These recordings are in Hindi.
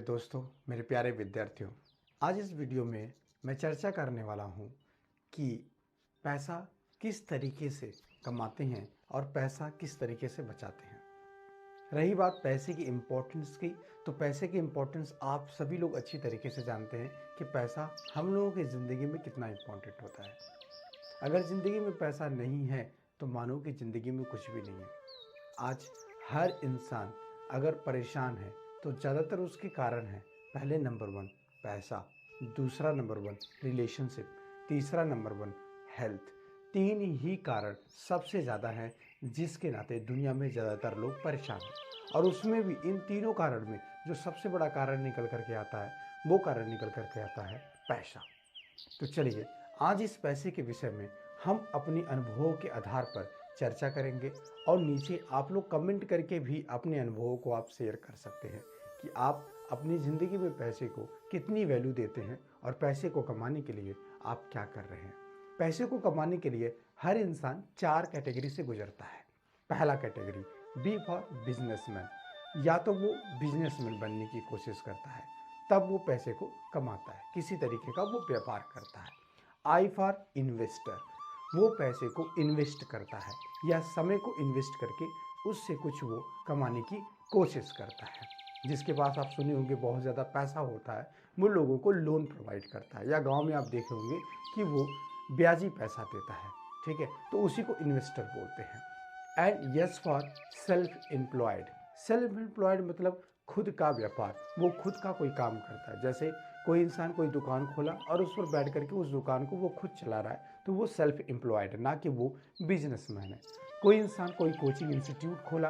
दोस्तों, मेरे प्यारे विद्यार्थियों, आज इस वीडियो में मैं चर्चा करने वाला हूं कि पैसा किस तरीके से कमाते हैं और पैसा किस तरीके से बचाते हैं। रही बात पैसे की इम्पोर्टेंस की, तो पैसे की इम्पोर्टेंस आप सभी लोग अच्छी तरीके से जानते हैं कि पैसा हम लोगों की ज़िंदगी में कितना इम्पोर्टेंट होता है। अगर ज़िंदगी में पैसा नहीं है तो मानो कि ज़िंदगी में कुछ भी नहीं है। आज हर इंसान अगर परेशान है तो ज़्यादातर उसके कारण है, पहले नंबर 1 पैसा, दूसरा नंबर 1 रिलेशनशिप, तीसरा नंबर 1 हेल्थ। 3 ही कारण सबसे ज़्यादा हैं जिसके नाते दुनिया में ज़्यादातर लोग परेशान हैं। और उसमें भी इन तीनों कारण में जो सबसे बड़ा कारण निकल कर के आता है, वो कारण निकल कर के आता है पैसा। तो चलिए, आज इस पैसे के विषय में हम अपनी अनुभवों के आधार पर चर्चा करेंगे और नीचे आप लोग कमेंट करके भी अपने अनुभवों को आप शेयर कर सकते हैं कि आप अपनी ज़िंदगी में पैसे को कितनी वैल्यू देते हैं और पैसे को कमाने के लिए आप क्या कर रहे हैं। पैसे को कमाने के लिए हर इंसान 4 कैटेगरी से गुजरता है। पहला कैटेगरी बी फॉर बिजनेसमैन, या तो वो बिजनेसमैन बनने की कोशिश करता है, तब वो पैसे को कमाता है, किसी तरीके का वो व्यापार करता है। आई फॉर इन्वेस्टर, वो पैसे को इन्वेस्ट करता है या समय को इन्वेस्ट करके उससे कुछ वो कमाने की कोशिश करता है। जिसके पास आप सुने होंगे बहुत ज़्यादा पैसा होता है, वो लोगों को लोन प्रोवाइड करता है, या गांव में आप देखे होंगे कि वो ब्याजी पैसा देता है, ठीक है, तो उसी को इन्वेस्टर बोलते हैं। And yes for self employed, self employed मतलब खुद का व्यापार, वो खुद का कोई काम करता है। जैसे कोई इंसान कोई दुकान खोला और उस पर बैठ करके उस दुकान को वो खुद चला रहा है, तो वो सेल्फ एम्प्लॉयड है, ना कि वो बिजनेसमैन है। कोई इंसान कोई कोचिंग इंस्टीट्यूट खोला,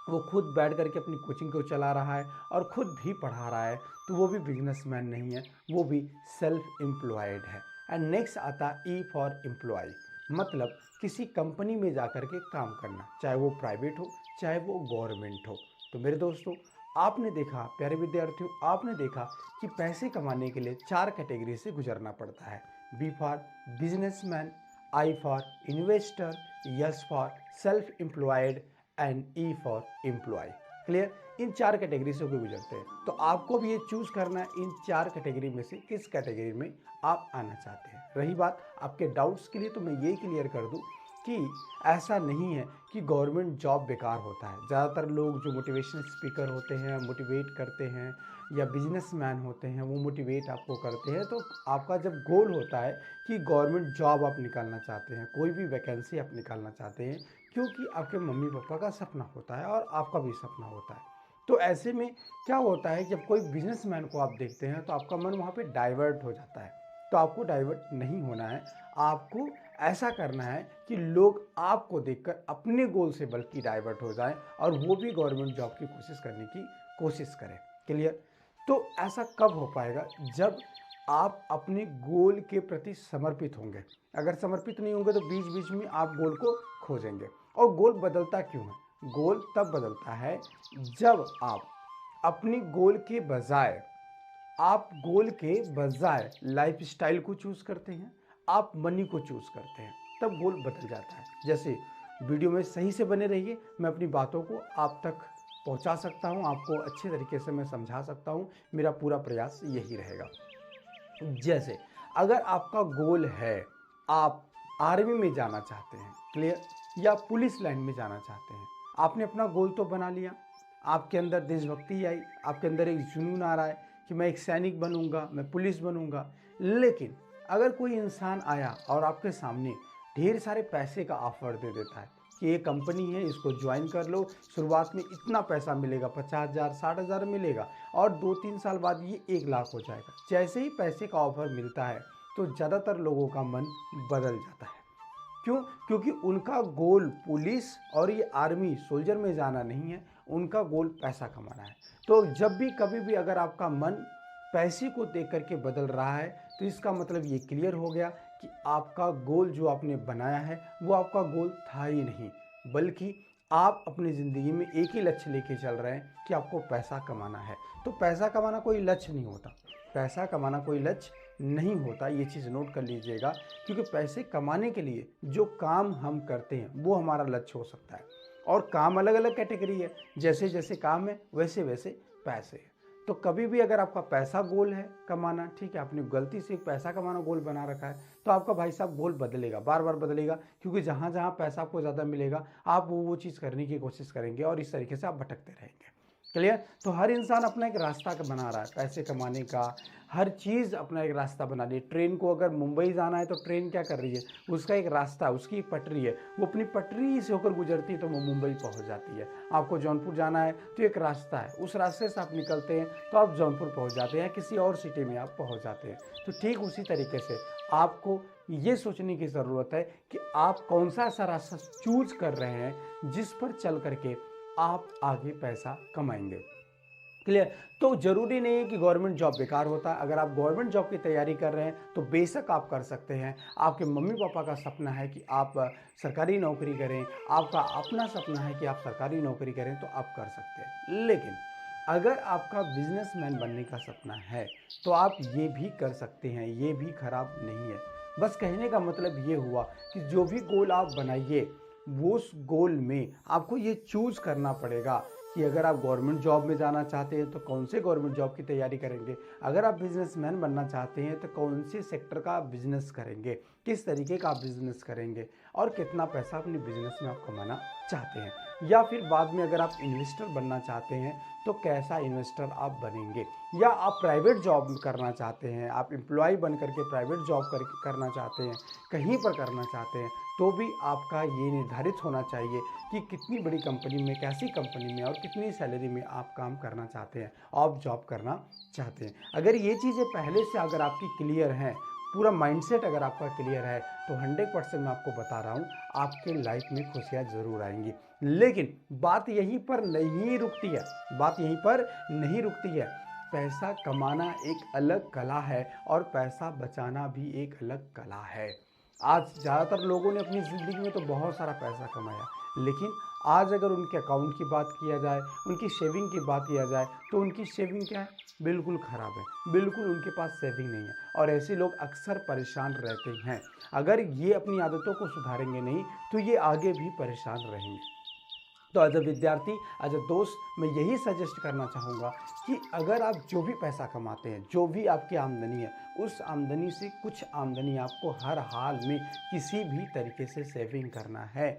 वो खुद बैठ करके अपनी कोचिंग को चला रहा है और खुद भी पढ़ा रहा है, तो वो भी बिजनेसमैन नहीं है, वो भी सेल्फ एम्प्लॉयड है। एंड नेक्स्ट आता ई फॉर एम्प्लॉय, मतलब किसी कंपनी में जा कर के काम करना, चाहे वो प्राइवेट हो चाहे वो गवर्नमेंट हो। तो मेरे दोस्तों, आपने देखा, प्यारे विद्यार्थियों, आपने देखा कि पैसे कमाने के लिए 4 कैटेगरी से गुजरना पड़ता है। B for businessman, I for investor, S for self employed and E for employ. Clear? इन 4 कैटेगरी से होकर गुजरते हैं। तो आपको भी ये चूज करना है इन 4 कैटेगरी में से किस कैटेगरी में आप आना चाहते हैं। रही बात आपके डाउट्स के लिए, तो मैं ये क्लियर कर दूं कि ऐसा नहीं है कि गवर्नमेंट जॉब बेकार होता है। ज़्यादातर लोग जो मोटिवेशनल स्पीकर होते हैं, मोटिवेट करते हैं, या बिजनेसमैन होते हैं, वो मोटिवेट आपको करते हैं। तो आपका जब गोल होता है कि गवर्नमेंट जॉब आप निकालना चाहते हैं, कोई भी वैकेंसी आप निकालना चाहते हैं, क्योंकि आपके मम्मी पापा का सपना होता है और आपका भी सपना होता है, तो ऐसे में क्या होता है, जब कोई बिजनेसमैन को आप देखते हैं तो आपका मन वहाँ पे डाइवर्ट हो जाता है। तो आपको डाइवर्ट नहीं होना है, आपको ऐसा करना है कि लोग आपको देखकर अपने गोल से बल्कि डाइवर्ट हो जाएं और वो भी गवर्नमेंट जॉब की कोशिश करने की कोशिश करें। क्लियर? तो ऐसा कब हो पाएगा? जब आप अपने गोल के प्रति समर्पित होंगे। अगर समर्पित नहीं होंगे तो बीच बीच में आप गोल को खोजेंगे। और गोल बदलता क्यों है? गोल तब बदलता है जब आप अपनी गोल के बजाय लाइफस्टाइल को चूज करते हैं, आप मनी को चूज करते हैं, तब गोल बदल जाता है। जैसे वीडियो में सही से बने रहिए, मैं अपनी बातों को आप तक पहुंचा सकता हूं, आपको अच्छे तरीके से मैं समझा सकता हूं, मेरा पूरा प्रयास यही रहेगा। जैसे अगर आपका गोल है, आप आर्मी में जाना चाहते हैं, क्लियर, या पुलिस लाइन में जाना चाहते हैं, आपने अपना गोल तो बना लिया, आपके अंदर देशभक्ति आई, आपके अंदर एक जुनून आ रहा है कि मैं एक सैनिक बनूंगा, मैं पुलिस बनूंगा। लेकिन अगर कोई इंसान आया और आपके सामने ढेर सारे पैसे का ऑफर दे देता है कि ये कंपनी है, इसको ज्वाइन कर लो, शुरुआत में इतना पैसा मिलेगा, 50,000 60,000 मिलेगा, और 2-3 साल बाद ये 1 लाख हो जाएगा। जैसे ही पैसे का ऑफर मिलता है तो ज़्यादातर लोगों का मन बदल जाता है। क्यों? क्योंकि उनका गोल पुलिस और ये आर्मी सोल्जर में जाना नहीं है, उनका गोल पैसा कमाना है। तो जब भी कभी भी अगर आपका मन पैसे को देख करके बदल रहा है, तो इसका मतलब ये क्लियर हो गया कि आपका गोल जो आपने बनाया है वो आपका गोल था ही नहीं, बल्कि आप अपनी ज़िंदगी में एक ही लक्ष्य लेके चल रहे हैं कि आपको पैसा कमाना है। तो पैसा कमाना कोई लक्ष्य नहीं होता, पैसा कमाना कोई लक्ष्य नहीं होता, ये चीज़ नोट कर लीजिएगा। क्योंकि पैसे कमाने के लिए जो काम हम करते हैं वो हमारा लक्ष्य हो सकता है, और काम अलग अलग कैटेगरी है, जैसे जैसे काम है वैसे वैसे पैसे है। तो कभी भी अगर आपका पैसा गोल है कमाना, ठीक है, आपने गलती से पैसा कमाना गोल बना रखा है, तो आपका भाई साहब गोल बदलेगा, बार बार बदलेगा, क्योंकि जहाँ जहाँ पैसा आपको ज़्यादा मिलेगा आप वो चीज़ करने की कोशिश करेंगे और इस तरीके से आप भटकते रहेंगे। क्लियर? तो हर इंसान अपना एक रास्ता बना रहा है पैसे कमाने का, हर चीज़ अपना एक रास्ता बना रही है। ट्रेन को अगर मुंबई जाना है तो ट्रेन क्या कर रही है, उसका एक रास्ता, उसकी एक पटरी है, वो अपनी पटरी से होकर गुजरती है तो वो मुंबई पहुंच जाती है। आपको जौनपुर जाना है तो एक रास्ता है, उस रास्ते से आप निकलते हैं तो आप जौनपुर पहुंच जाते हैं, किसी और सिटी में आप पहुंच जाते हैं। तो ठीक उसी तरीके से आपको ये सोचने की ज़रूरत है कि आप कौन सा ऐसा रास्ता चूज कर रहे हैं जिस पर चल करके आप आगे पैसा कमाएंगे। क्लियर? तो ज़रूरी नहीं है कि गवर्नमेंट जॉब बेकार होता है। अगर आप गवर्नमेंट जॉब की तैयारी कर रहे हैं तो बेशक आप कर सकते हैं। आपके मम्मी पापा का सपना है कि आप सरकारी नौकरी करें, आपका अपना सपना है कि आप सरकारी नौकरी करें, तो आप कर सकते हैं। लेकिन अगर आपका बिजनेसमैन बनने का सपना है तो आप ये भी कर सकते हैं, ये भी खराब नहीं है। बस कहने का मतलब ये हुआ कि जो भी गोल आप बनाइए वो उस गोल में आपको ये चूज़ करना पड़ेगा कि अगर आप गवर्नमेंट जॉब में जाना चाहते हैं तो कौन से गवर्नमेंट जॉब की तैयारी करेंगे, अगर आप बिजनेसमैन बनना चाहते हैं तो कौन से सेक्टर का आप बिजनेस करेंगे, किस तरीके का आप बिजनेस करेंगे और कितना पैसा अपने बिजनेस में आप कमाना चाहते हैं, या फिर बाद में अगर आप इन्वेस्टर बनना चाहते हैं तो कैसा इन्वेस्टर आप बनेंगे, या आप प्राइवेट जॉब करना चाहते हैं, आप एम्प्लॉय बन करके प्राइवेट जॉब करना चाहते हैं, कहीं पर करना चाहते हैं, तो भी आपका ये निर्धारित होना चाहिए कि कितनी बड़ी कंपनी में, कैसी कंपनी में और कितनी सैलरी में आप काम करना चाहते हैं, आप जॉब करना चाहते हैं। अगर ये चीज़ें पहले से अगर आपकी क्लियर हैं, पूरा माइंडसेट अगर आपका क्लियर है, तो 100% मैं आपको बता रहा हूँ आपके लाइफ में खुशियाँ ज़रूर आएंगी। लेकिन बात यहीं पर नहीं रुकती है, बात यहीं पर नहीं रुकती है। पैसा कमाना एक अलग कला है और पैसा बचाना भी एक अलग कला है। आज ज़्यादातर लोगों ने अपनी ज़िंदगी में तो बहुत सारा पैसा कमाया, लेकिन आज अगर उनके अकाउंट की बात किया जाए, उनकी सेविंग की बात किया जाए, तो उनकी सेविंग क्या है, बिल्कुल ख़राब है, बिल्कुल उनके पास सेविंग नहीं है और ऐसे लोग अक्सर परेशान रहते हैं। अगर ये अपनी आदतों को सुधारेंगे नहीं तो ये आगे भी परेशान रहेंगे। तो एज अ विद्यार्थी, एज अ दोस्त, मैं यही सजेस्ट करना चाहूँगा कि अगर आप जो भी पैसा कमाते हैं, जो भी आपकी आमदनी है, उस आमदनी से कुछ आमदनी आपको हर हाल में किसी भी तरीके से सेविंग करना है,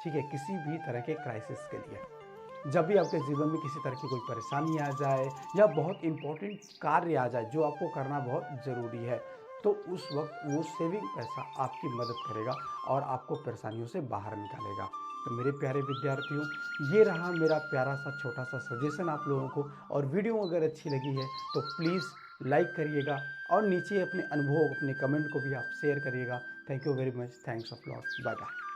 ठीक है, किसी भी तरह के क्राइसिस के लिए। जब भी आपके जीवन में किसी तरह की कोई परेशानी आ जाए या बहुत इंपॉर्टेंट कार्य आ जाए जो आपको करना बहुत ज़रूरी है, तो उस वक्त वो सेविंग पैसा आपकी मदद करेगा और आपको परेशानियों से बाहर निकालेगा। तो मेरे प्यारे विद्यार्थियों, ये रहा मेरा प्यारा सा छोटा सा सजेशन आप लोगों को, और वीडियो अगर अच्छी लगी है तो प्लीज़ लाइक करिएगा और नीचे अपने अनुभव, अपने कमेंट को भी आप शेयर करिएगा। Thank you very much, thanks of lot, bye bye.